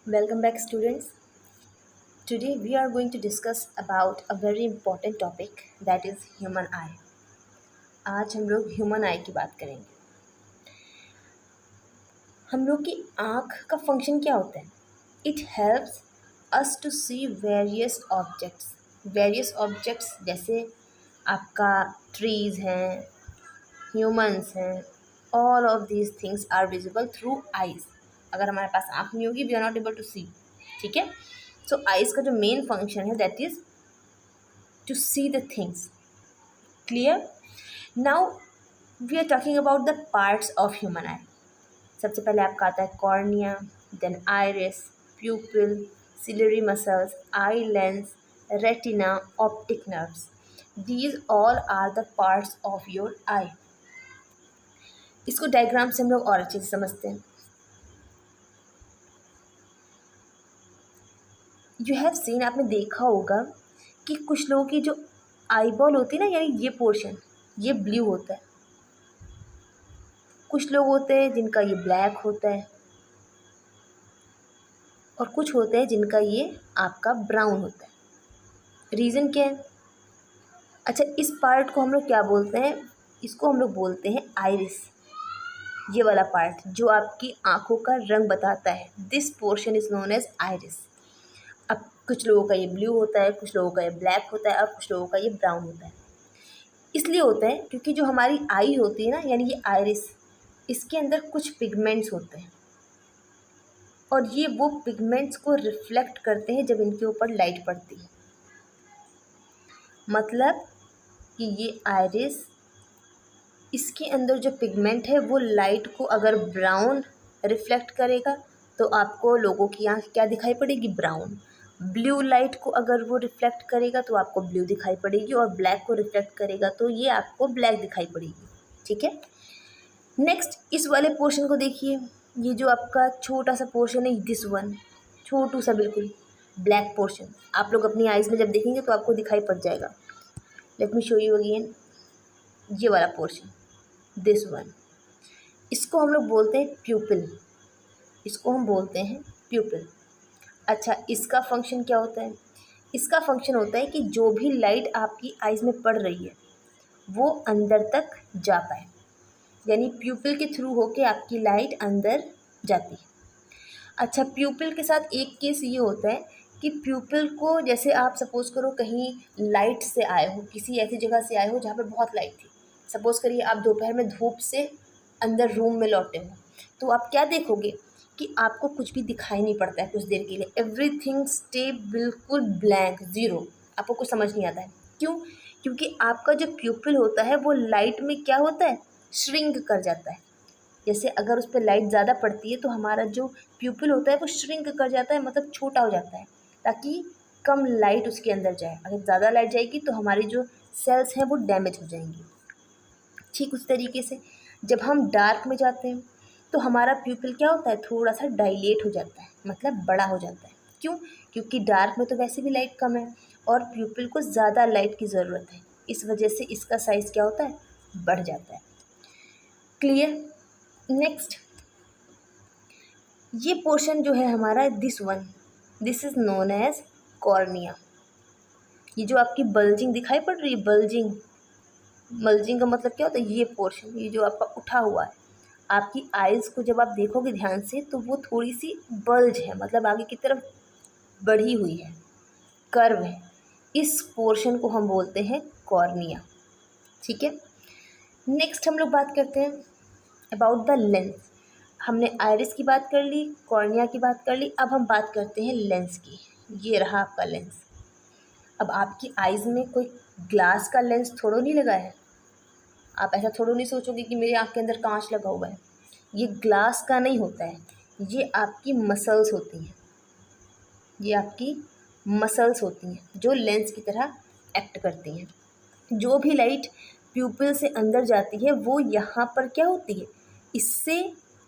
Welcome back, students. Today we are going to discuss about a very important topic, that is human eye. आज हम लोग human आई की बात करेंगे। हम लोग की आँख का फंक्शन क्या होता है? It helps us to see various objects जैसे आपका ट्रीज हैं, ह्यूमंस हैं, all of these things are visible through eyes. अगर हमारे पास आँख नहीं होगी we are not able to see. ठीक है, सो आइज का जो मेन फंक्शन है that is to see the things. Clear? Now we are talking about the parts of human eye. सबसे पहले आपका आता है cornea, then iris, pupil, ciliary muscles, eye lens, retina, optic nerves. These all are the parts of your eye. इसको diagram से हम लोग और अच्छे से समझते हैं। यू हैव सीन, आपने देखा होगा कि कुछ लोगों की जो आई बॉल होती है ना, यानी ये पोर्शन ये ब्लू होता है। कुछ लोग होते हैं जिनका ये ब्लैक होता है और कुछ होते हैं जिनका ये आपका ब्राउन होता है। रीज़न क्या है? अच्छा, इस पार्ट को हम लोग क्या बोलते हैं? इसको हम लोग बोलते हैं आइरिस। ये वाला पार्ट जो आपकी आँखों का रंग बताता है, this portion is known as iris. अब कुछ लोगों का ये ब्लू होता है, कुछ लोगों का ये ब्लैक होता है और कुछ लोगों का ये ब्राउन होता है। इसलिए होता है क्योंकि जो हमारी आई होती है ना, यानी ये आइरिस, इसके अंदर कुछ पिगमेंट्स होते हैं और ये वो पिगमेंट्स को रिफ्लेक्ट करते हैं जब इनके ऊपर लाइट पड़ती है। मतलब कि ये आइरिस, इसके अंदर जो पिगमेंट है वो लाइट को अगर ब्राउन रिफ्लेक्ट करेगा तो आपको लोगों की आँख क्या दिखाई पड़ेगी? ब्राउन। ब्लू लाइट को अगर वो रिफ्लेक्ट करेगा तो आपको ब्लू दिखाई पड़ेगी और ब्लैक को रिफ्लेक्ट करेगा तो ये आपको ब्लैक दिखाई पड़ेगी। ठीक है, नेक्स्ट इस वाले पोर्शन को देखिए। ये जो आपका छोटा सा पोर्शन है, दिस वन, छोटू सा बिल्कुल ब्लैक पोर्शन, आप लोग अपनी आइज़ में जब देखेंगे तो आपको दिखाई पड़ जाएगा। Let me show you again. ये वाला पोर्शन, दिस वन, इसको हम लोग बोलते हैं प्यूपिल। इसको हम बोलते हैं प्यूपिल। अच्छा, इसका फंक्शन क्या होता है? इसका फंक्शन होता है कि जो भी लाइट आपकी आइज़ में पड़ रही है वो अंदर तक जा पाए, यानी प्यूपिल के थ्रू होके आपकी लाइट अंदर जाती है। अच्छा, प्यूपिल के साथ एक केस ये होता है कि प्यूपिल को, जैसे आप सपोज़ करो कहीं लाइट से आए हो, किसी ऐसी जगह से आए हो जहाँ पे बहुत लाइट थी। सपोज़ करिए आप दोपहर में धूप से अंदर रूम में लौटे हो, तो आप क्या देखोगे कि आपको कुछ भी दिखाई नहीं पड़ता है कुछ देर के लिए। एवरीथिंग स्टे बिल्कुल ब्लैंक, ज़ीरो, आपको कुछ समझ नहीं आता है। क्यों? क्योंकि आपका जो प्यूपिल होता है वो लाइट में क्या होता है? श्रिंक कर जाता है। जैसे अगर उस पर लाइट ज़्यादा पड़ती है तो हमारा जो प्यूपिल होता है वो श्रिंक कर जाता है, मतलब छोटा हो जाता है, ताकि कम लाइट उसके अंदर जाए। अगर ज़्यादा लाइट जाएगी तो हमारी जो सेल्स हैं वो डैमेज हो जाएंगी। ठीक उस तरीके से जब हम डार्क में जाते हैं तो हमारा प्यूपिल क्या होता है? थोड़ा सा डायलेट हो जाता है, मतलब बड़ा हो जाता है। क्यों? क्योंकि डार्क में तो वैसे भी लाइट कम है और प्यूपिल को ज़्यादा लाइट की ज़रूरत है, इस वजह से इसका साइज़ क्या होता है? बढ़ जाता है। क्लियर? नेक्स्ट, ये पोर्शन जो है हमारा, this one, this is known as cornea. ये जो आपकी बल्जिंग दिखाई पड़ रही है, बल्जिंग, बल्जिंग का मतलब क्या होता है? ये पोर्शन, ये जो आपका उठा हुआ है, आपकी आइज़ को जब आप देखोगे ध्यान से तो वो थोड़ी सी बल्ज है, मतलब आगे की तरफ बढ़ी हुई है, कर्व है। इस पोर्शन को हम बोलते हैं कॉर्निया। ठीक है, नेक्स्ट हम लोग बात करते हैं अबाउट द लेंस। हमने आइरिस की बात कर ली, कॉर्निया की बात कर ली, अब हम बात करते हैं लेंस की। ये रहा आपका लेंस। अब आपकी आइज़ में कोई ग्लास का लेंस थोड़ा नहीं लगा है। आप ऐसा थोड़ा नहीं सोचोगे कि मेरी आँख के अंदर कांच लगा हुआ है। ये ग्लास का नहीं होता है, ये आपकी मसल्स होती हैं। ये आपकी मसल्स होती हैं जो लेंस की तरह एक्ट करती हैं। जो भी लाइट प्यूपिल से अंदर जाती है वो यहाँ पर क्या होती है? इससे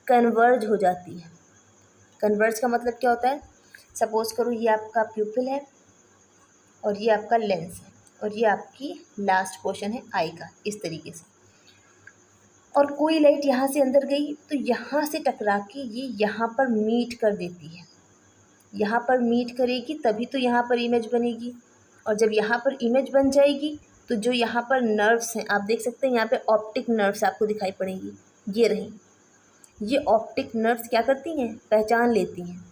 कन्वर्ज हो जाती है। कन्वर्ज का मतलब क्या होता है? सपोज़ करो ये आपका प्यूपिल है और ये आपका लेंस है और ये आपकी लास्ट पोर्शन है आई का, इस तरीके से। और कोई लाइट यहाँ से अंदर गई तो यहाँ से टकरा के ये यहाँ पर मीट कर देती है। यहाँ पर मीट करेगी तभी तो यहाँ पर इमेज बनेगी। और जब यहाँ पर इमेज बन जाएगी तो जो यहाँ पर नर्व्स हैं, आप देख सकते हैं यहाँ पे ऑप्टिक नर्व्स आपको दिखाई पड़ेंगी, ये रही। ये ऑप्टिक नर्व्स क्या करती हैं, पहचान लेती हैं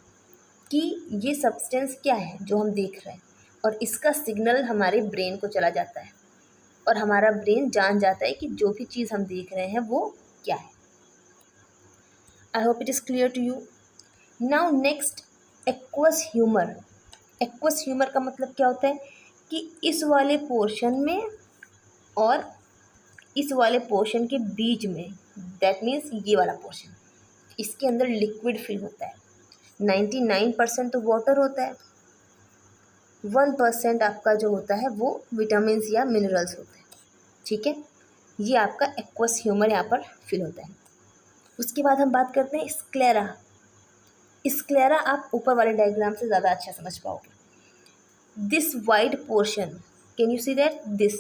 कि ये सब्सटेंस क्या है जो हम देख रहे हैं, और इसका सिग्नल हमारे ब्रेन को चला जाता है और हमारा ब्रेन जान जाता है कि जो भी चीज़ हम देख रहे हैं वो क्या है। I hope it is clear to you. Now next, aqueous humour. Aqueous humour का मतलब क्या होता है कि इस वाले पोर्शन में और इस वाले पोर्शन के बीच में, दैट मीन्स ये वाला पोर्शन, इसके अंदर लिक्विड फिल होता है। 99% तो वाटर होता है, 1% आपका जो होता है वो विटामिन्स या मिनरल्स होते हैं, ठीक है। ये आपका एक्वस ह्यूमर यहाँ पर फिल होता है। उसके बाद हम बात करते हैं स्क्लेरा। स्क्लेरा आप ऊपर वाले डायग्राम से ज़्यादा अच्छा समझ पाओगे। This white portion, can you see that, this,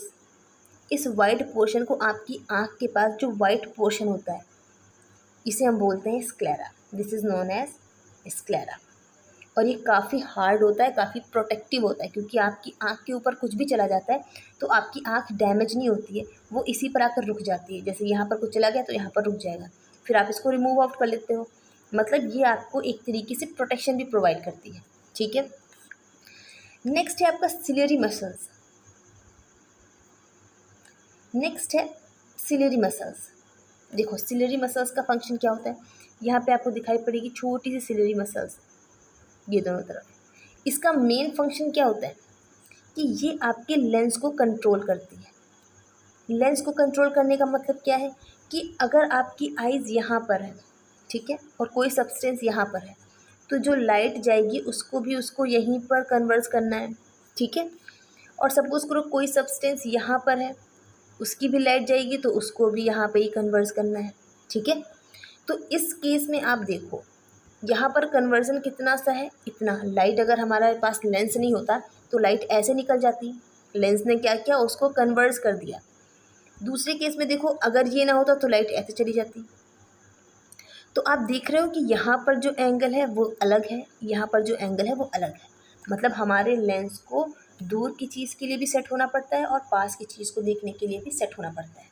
इस वाइट पोर्शन को, आपकी आँख के पास जो वाइट पोर्शन होता है, इसे हम बोलते हैं sclera. This is known as sclera. और ये काफ़ी हार्ड होता है, काफ़ी प्रोटेक्टिव होता है, क्योंकि आपकी आँख के ऊपर कुछ भी चला जाता है तो आपकी आँख डैमेज नहीं होती है, वो इसी पर आकर रुक जाती है। जैसे यहाँ पर कुछ चला गया तो यहाँ पर रुक जाएगा, फिर आप इसको रिमूव आउट कर लेते हो। मतलब ये आपको एक तरीके से प्रोटेक्शन भी प्रोवाइड करती है, ठीक है। नेक्स्ट है आपका सिलियरी मसल्स। नेक्स्ट है सिलियरी मसल्स। देखो सिलियरी मसल्स का फंक्शन क्या होता है, यहाँ पे आपको दिखाई पड़ेगी छोटी सी सिलियरी मसल्स, ये दोनों तरफ। इसका मेन फंक्शन क्या होता है कि ये आपके लेंस को कंट्रोल करती है। लेंस को कंट्रोल करने का मतलब क्या है कि अगर आपकी आइज़ यहाँ पर है, ठीक है, और कोई सब्सटेंस यहाँ पर है, तो जो लाइट जाएगी उसको यहीं पर कन्वर्स करना है, ठीक है। और सपोज़ करो कोई सब्सटेंस यहाँ पर है, उसकी भी लाइट जाएगी तो उसको भी यहाँ पे ही कन्वर्स करना है, ठीक है। तो इस केस में आप देखो यहाँ पर कन्वर्जन कितना सा है, इतना। लाइट अगर हमारे पास लेंस नहीं होता तो लाइट ऐसे निकल जाती, लेंस ने क्या किया, उसको कन्वर्स कर दिया। दूसरे केस में देखो अगर ये ना होता तो लाइट ऐसे चली जाती। तो आप देख रहे हो कि यहाँ पर जो एंगल है वो अलग है, यहाँ पर जो एंगल है वो अलग है। मतलब हमारे लेंस को दूर की चीज़ के लिए भी सेट होना पड़ता है और पास की चीज़ को देखने के लिए भी सेट होना पड़ता है,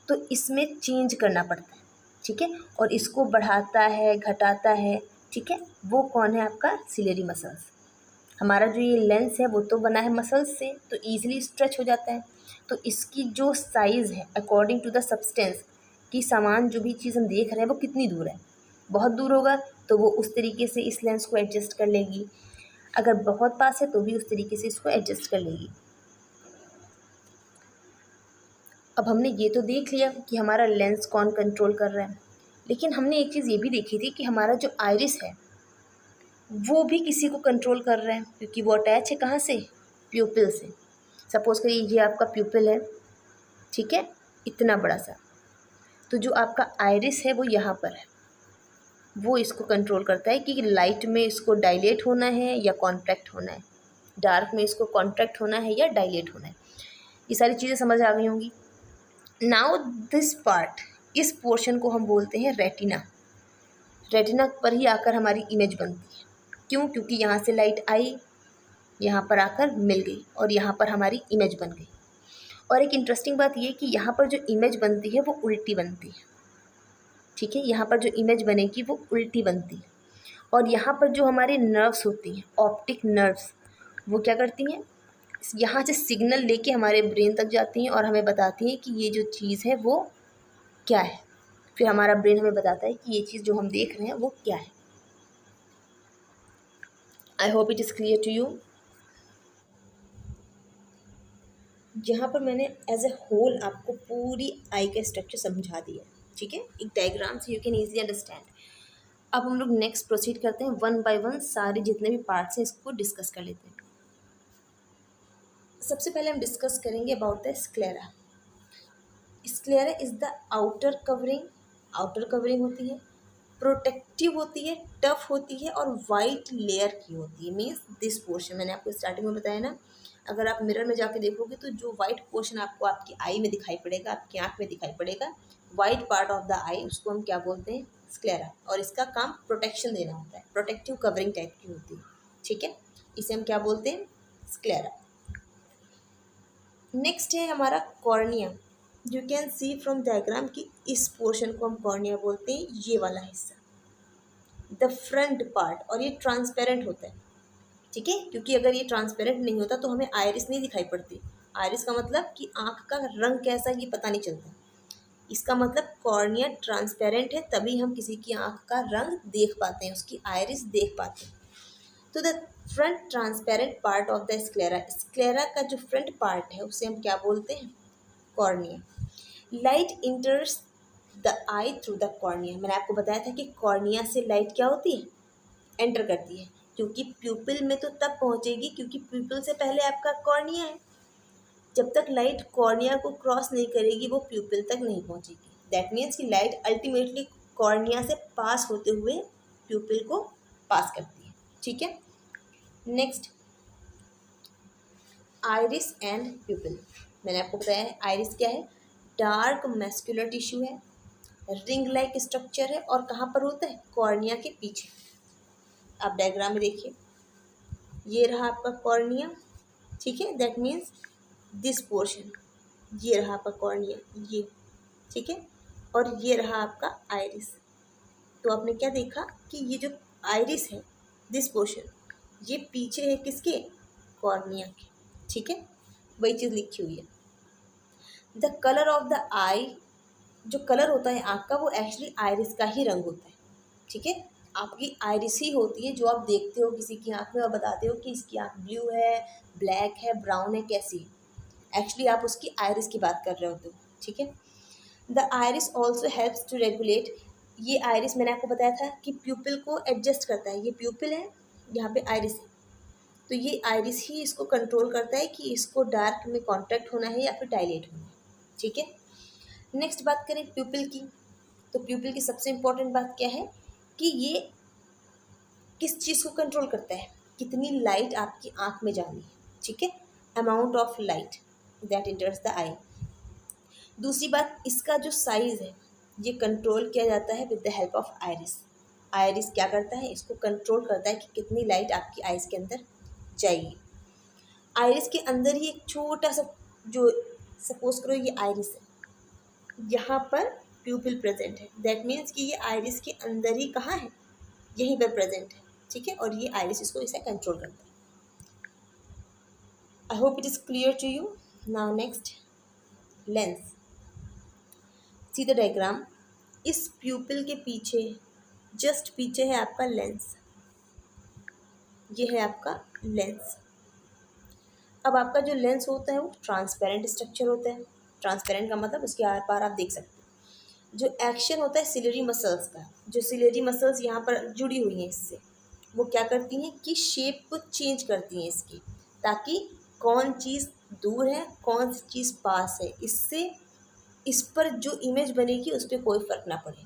तो इसमें चेंज करना पड़ता है, ठीक है। और इसको बढ़ाता है, घटाता है, ठीक है। वो कौन है, आपका सिलियरी मसल्स। हमारा जो ये लेंस है वो तो बना है मसल्स से, तो ईजिली स्ट्रेच हो जाता है। तो इसकी जो साइज़ है अकॉर्डिंग टू द सब्सटेंस, कि सामान जो भी चीज़ हम देख रहे हैं वो कितनी दूर है, बहुत दूर होगा तो वो उस तरीके से इस लेंस को एडजस्ट कर लेगी, अगर बहुत पास है तो भी उस तरीके से इसको एडजस्ट कर लेगी। अब हमने ये तो देख लिया कि हमारा लेंस कौन कंट्रोल कर रहा है, लेकिन हमने एक चीज़ ये भी देखी थी कि हमारा जो आइरिस है वो भी किसी को कंट्रोल कर रहा है, क्योंकि वो अटैच है कहाँ से, प्यूपिल से। सपोज़ करिए ये आपका प्यूपिल है, ठीक है, इतना बड़ा सा, तो जो आपका आइरिस है वो यहाँ पर है, वो इसको कंट्रोल करता है कि लाइट में इसको डायलेट होना है या कॉन्ट्रैक्ट होना है, डार्क में इसको कॉन्ट्रैक्ट होना है या डायलेट होना है। ये सारी चीज़ें समझ आ गई होंगी। नाउ दिस पार्ट, इस पोर्शन को हम बोलते हैं रेटिना। रेटिना पर ही आकर हमारी इमेज बनती है। क्यों, क्योंकि यहाँ से लाइट आई, यहाँ पर आकर मिल गई और यहाँ पर हमारी इमेज बन गई। और एक इंटरेस्टिंग बात ये कि यहाँ पर जो इमेज बनती है वो उल्टी बनती है, ठीक है। यहाँ पर जो इमेज बनेगी वो उल्टी बनती है। और यहाँ पर जो हमारे नर्व्स होती हैं, ऑप्टिक नर्व्स, वो क्या करती हैं, यहाँ से सिग्नल लेके हमारे ब्रेन तक जाती हैं और हमें बताती हैं कि ये जो चीज़ है वो क्या है। फिर हमारा ब्रेन हमें बताता है कि ये चीज़ जो हम देख रहे हैं वो क्या है। I hope it is clear to you. यहाँ पर मैंने एज ए होल आपको पूरी आई का स्ट्रक्चर समझा दिया, ठीक है, एक डायग्राम से यू कैन ईजिली अंडरस्टैंड। अब हम लोग नेक्स्ट प्रोसीड करते हैं, वन बाय वन सारे जितने भी पार्ट्स हैं इसको डिस्कस कर लेते हैं। सबसे पहले हम डिस्कस करेंगे about the sclera. Sclera is the outer covering, outer covering होती है, प्रोटेक्टिव होती है, टफ होती है और वाइट लेयर की होती है। मीन्स दिस पोर्शन, मैंने आपको स्टार्टिंग में बताया ना, अगर आप मिरर में जाके देखोगे तो जो वाइट पोर्शन आपको आपकी आई में दिखाई पड़ेगा, आपकी आँख में दिखाई पड़ेगा, वाइट पार्ट ऑफ द आई, उसको हम क्या बोलते हैं, स्क्लेरा। और इसका काम प्रोटेक्शन देना होता है, प्रोटेक्टिव कवरिंग टाइप की होती है। ठीक है, इसे हम क्या बोलते हैं, स्क्लेरा। नेक्स्ट है हमारा cornea. You can see from diagram कि इस पोर्शन को हम कॉर्निया बोलते हैं, ये वाला हिस्सा, द फ्रंट पार्ट, और ये ट्रांसपेरेंट होता है, ठीक है, क्योंकि अगर ये ट्रांसपेरेंट नहीं होता तो हमें आयरिस नहीं दिखाई पड़ती। आयरिस का मतलब कि आँख का रंग कैसा है ये पता नहीं चलता, इसका मतलब कॉर्निया ट्रांसपेरेंट है, तभी हम किसी की आँख का रंग देख पाते हैं, उसकी आयरिस देख पाते हैं। तो the front transparent part of the sclera, sclera का जो फ्रंट पार्ट है उसे हम क्या बोलते हैं, cornea. Light इंटर्स the I through the cornea, मैंने आपको बताया था कि कॉर्निया से लाइट क्या होती है, एंटर करती है, क्योंकि प्यूपिल में तो तब पहुंचेगी क्योंकि प्यूपिल से पहले आपका कॉर्निया है। जब तक लाइट कॉर्निया को क्रॉस नहीं करेगी वो प्यूपिल तक नहीं पहुंचेगी। दैट मीन्स कि लाइट अल्टीमेटली कॉर्निया से पास होते हुए प्यूपिल को पास करती है, ठीक है। Next, iris and प्यूपिल। मैंने आपको बताया है आइरिस क्या है, डार्क मैस्कुलर टिश्यू है, रिंग लाइक स्ट्रक्चर है, और कहाँ पर होता है, कॉर्निया के पीछे। आप डायग्राम में देखिए, ये रहा आपका कॉर्निया, ठीक है, दैट मीन्स दिस पोर्शन, ये रहा आपका कॉर्निया, ये, ठीक है, और ये रहा आपका आइरिस। तो आपने क्या देखा कि ये जो आइरिस है, दिस पोर्शन, ये पीछे है किसके, कॉर्निया के, ठीक है, वही चीज़ लिखी हुई है। द कलर ऑफ द आई, जो कलर होता है आँख का वो एक्चुअली आइरिस का ही रंग होता है, ठीक है। आपकी आइरिस ही होती है जो आप देखते हो किसी की आँख में और बताते हो कि इसकी आँख ब्लू है, ब्लैक है, ब्राउन है, कैसी है। एक्चुअली आप उसकी आइरिस की बात कर रहे होते हो, ठीक है। The iris also helps to regulate, ये आइरिस मैंने आपको बताया था कि प्यूपिल को एडजस्ट करता है, ये प्यूपिल है, यहाँ पे आइरिस है, तो ये आइरिस ही इसको कंट्रोल करता है कि इसको डार्क में कॉन्ट्रैक्ट होना है या फिर डायलेट होना है, ठीक है। नेक्स्ट बात करें प्यूपिल की, तो प्यूपिल की सबसे इम्पोर्टेंट बात क्या है कि ये किस चीज़ को कंट्रोल करता है, कितनी लाइट आपकी आँख में जानी है, ठीक है, amount of light that enters the eye. दूसरी बात, इसका जो साइज़ है ये कंट्रोल किया जाता है with the help of iris. Iris क्या करता है, इसको कंट्रोल करता है कि कितनी लाइट आपकी आइज़ के अंदर जाएगी। आइरिस के अंदर ही एक छोटा सा, जो सपोज करो ये आइरिस है, यहाँ पर प्यूपिल प्रेजेंट है, दैट मीन्स कि ये आइरिस के अंदर ही कहाँ है, यहीं पर प्रेजेंट है, ठीक है, और ये आइरिस इसको इसे कंट्रोल करता है। I hope it is clear to you. Now next, lens. See the diagram, इस प्यूपिल के पीछे, जस्ट पीछे है आपका लेंस, ये है आपका लेंस। अब आपका जो लेंस होता है वो ट्रांसपेरेंट स्ट्रक्चर होता है, ट्रांसपेरेंट का मतलब उसके आर पार आप देख सकते हो। जो एक्शन होता है सिलेरी मसल्स का, जो सिलेरी मसल्स यहाँ पर जुड़ी हुई हैं इससे, वो क्या करती हैं कि शेप को चेंज करती हैं इसकी, ताकि कौन चीज़ दूर है कौन सी चीज़ पास है, इससे इस पर जो इमेज बनेगी उस पर कोई फ़र्क ना पड़े।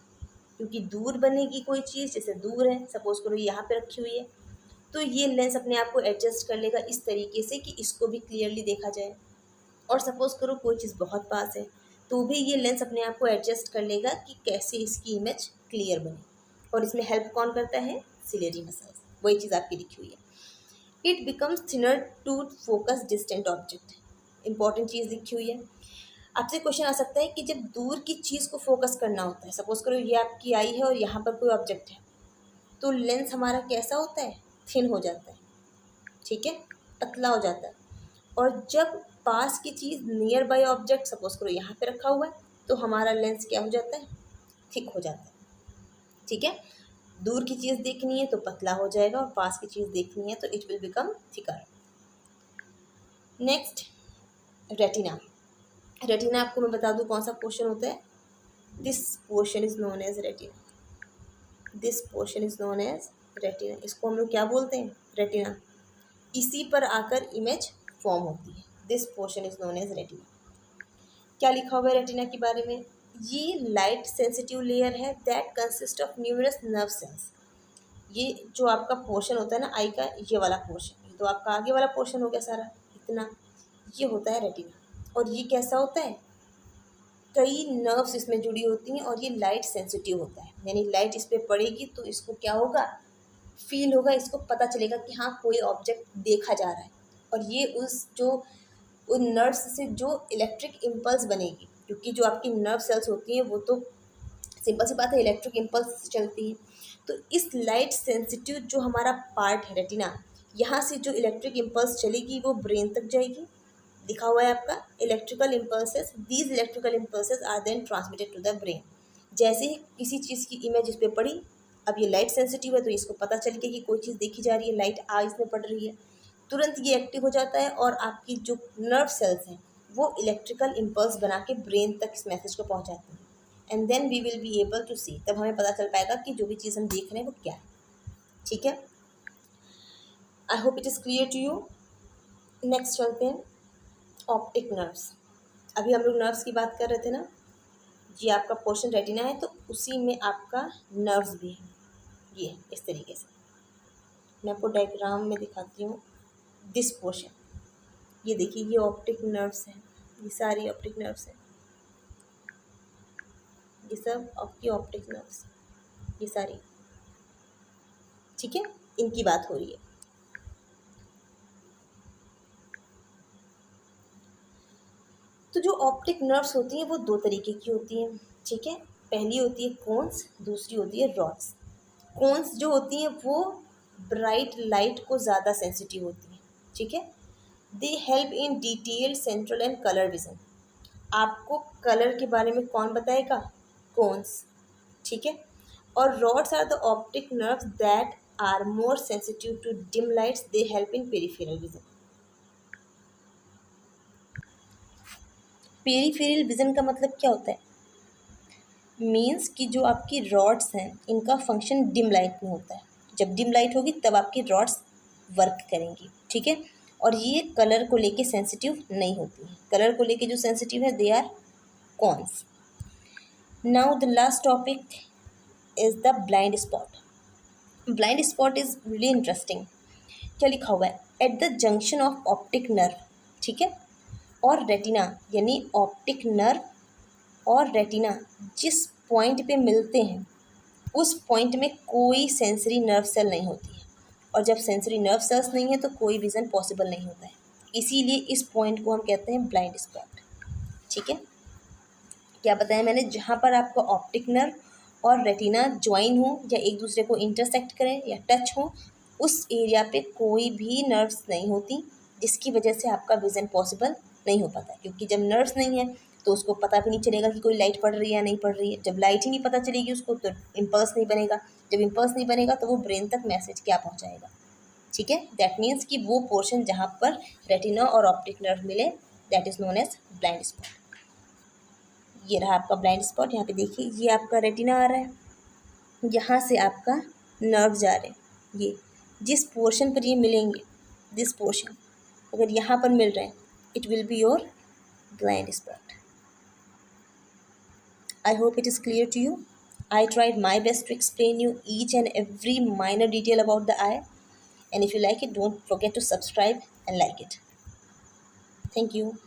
क्योंकि दूर बनेगी कोई चीज़, जैसे दूर है, सपोज़ करो यहाँ पे रखी हुई है, तो ये लेंस अपने आप को एडजस्ट कर लेगा इस तरीके से कि इसको भी क्लियरली देखा जाए। और सपोज़ करो कोई चीज़ बहुत पास है, तो भी ये लेंस अपने आप को एडजस्ट कर लेगा कि कैसे इसकी इमेज क्लियर बने। और इसमें हेल्प कौन करता है, सिलेरी मसल्स, वही चीज़ आपकी लिखी हुई है। It becomes thinner to focus distant object, important चीज़ लिखी हुई है। आपसे क्वेश्चन आ सकता है कि जब दूर की चीज़ को फोकस करना होता है, सपोज़ करो ये आपकी आई है और यहाँ पर कोई ऑब्जेक्ट है, तो लेंस हमारा कैसा होता है, थिन हो जाता है, ठीक है, पतला हो जाता है। और जब पास की चीज़ नियर बाय ऑब्जेक्ट, सपोज करो यहाँ पे रखा हुआ है, तो हमारा लेंस क्या हो जाता है, थिक हो जाता है, ठीक है। दूर की चीज़ देखनी है तो पतला हो जाएगा, और पास की चीज़ देखनी है तो it will become thicker. Next, retina. Retina आपको मैं बता दूँ कौन सा पोर्शन होता है, this portion is known as retina, this portion is known as retina. इसको हम लोग क्या बोलते हैं, रेटिना। इसी पर आकर इमेज फॉर्म होती है, this portion is known as retina. क्या लिखा हुआ है रेटिना के बारे में, ये लाइट सेंसिटिव लेयर है that consist of numerous nerve cells. ये जो आपका पोर्शन होता है ना आई का, ये वाला पोर्शन, तो आपका आगे वाला पोर्शन हो गया सारा इतना, ये होता है रेटिना। और ये कैसा होता है, कई नर्व्स इसमें जुड़ी होती हैं, और ये लाइट सेंसिटिव होता है, यानी लाइट इस पर पड़ेगी तो इसको क्या होगा, फील होगा, इसको पता चलेगा कि हाँ कोई ऑब्जेक्ट देखा जा रहा है। और ये उन नर्व्स से जो इलेक्ट्रिक इम्पल्स बनेगी, क्योंकि जो आपकी नर्व सेल्स होती हैं वो तो सिंपल सी बात है इलेक्ट्रिक इम्पल्स से चलती है। तो इस लाइट सेंसिटिव जो हमारा पार्ट है रेटिना, यहाँ से जो इलेक्ट्रिक इम्पल्स चलेगी वो ब्रेन तक जाएगी। लिखा हुआ है आपका electrical impulses, these electrical impulses are then transmitted to the brain. जैसे ही किसी चीज़ की इमेज इस पर पड़ी, अब ये लाइट सेंसिटिव है तो इसको पता चल गया कि कोई चीज़ देखी जा रही है, लाइट आइज में पड़ रही है, तुरंत ये एक्टिव हो जाता है और आपकी जो नर्व सेल्स हैं वो इलेक्ट्रिकल इम्पल्स बना के ब्रेन तक इस मैसेज को पहुंचाते हैं। And then we will be able to see, तब हमें पता चल पाएगा कि जो भी चीज़ हम देख रहे हैं वो क्या है। ठीक है, I hope it is clear to you. Next चलते हैं ऑप्टिक नर्व्स। अभी हम लोग नर्व्स की बात कर रहे थे ना, ये आपका पोर्शन रेटिना है तो उसी में आपका नर्व्स भी है। ये इस तरीके से मैं आपको डायग्राम में दिखाती हूँ। दिस पोर्शन, ये देखिए ये ऑप्टिक नर्व्स हैं, ये सारी ऑप्टिक नर्व्स हैं, ये सब आपकी ऑप्टिक नर्व्स, ये सारी, ठीक है, इनकी बात हो रही है। तो जो ऑप्टिक नर्व्स होती हैं वो दो तरीके की होती हैं, ठीक है। पहली होती है कोन्स, दूसरी होती है रॉड्स। कोन्स जो होती हैं वो ब्राइट लाइट को ज़्यादा सेंसिटिव होती हैं, ठीक है। They help in detailed central and colour vision. आपको कलर के बारे में कौन बताएगा? कोन्स, ठीक है। और rods are the optic nerves that are more sensitive to dim lights, they help in peripheral vision. Peripheral vision का मतलब क्या होता है? मीन्स कि जो आपकी रॉड्स हैं इनका फंक्शन डिम लाइट में होता है। जब डिम लाइट होगी तब आपकी रॉड्स वर्क करेंगी, ठीक है। और ये कलर को लेके सेंसिटिव नहीं होती है। कलर को लेके जो सेंसिटिव है they are cones. Now the last topic is the blind spot. Blind spot is really interesting. क्या लिखा हुआ है? At the junction of optic nerve, ठीक है, और रेटिना, यानी ऑप्टिक नर्व और रेटिना जिस पॉइंट पे मिलते हैं उस पॉइंट में कोई सेंसरी नर्व सेल नहीं होती है। और जब सेंसरी नर्व सेल्स नहीं है तो कोई विज़न पॉसिबल नहीं होता है। इसीलिए इस पॉइंट को हम कहते हैं ब्लाइंड स्पॉट, ठीक है। क्या बताया मैंने? जहाँ पर आपका ऑप्टिक नर्व और रेटिना ज्वाइन हो या एक दूसरे को इंटरसेक्ट करें या टच हो, उस एरिया पे कोई भी नर्व्स नहीं होती, जिसकी वजह से आपका विज़न पॉसिबल नहीं हो पाता। क्योंकि जब नर्व्स नहीं है तो उसको पता भी नहीं चलेगा कि कोई लाइट पड़ रही है या नहीं पड़ रही है। जब लाइट ही नहीं पता चलेगी उसको तो इम्पल्स नहीं बनेगा। जब इम्पल्स नहीं बनेगा तो वो ब्रेन तक मैसेज क्या पहुंचाएगा, ठीक है। दैट मीन्स कि वो पोर्शन जहाँ पर रेटिना और ऑप्टिक नर्व मिले that is known as blind spot. ये रहा आपका ब्लाइंड स्पॉट। यहाँ पे देखिए ये आपका रेटिना आ रहा है, यहाँ से आपका नर्व जा रहे हैं। ये जिस पोर्शन पर ये मिलेंगे, दिस पोर्शन अगर यहाँ पर मिल रहे हैं, it will be your blind spot. I hope it is clear to you. I tried my best to explain you each and every minor detail about the eye. And if you like it, don't forget to subscribe and like it. Thank you.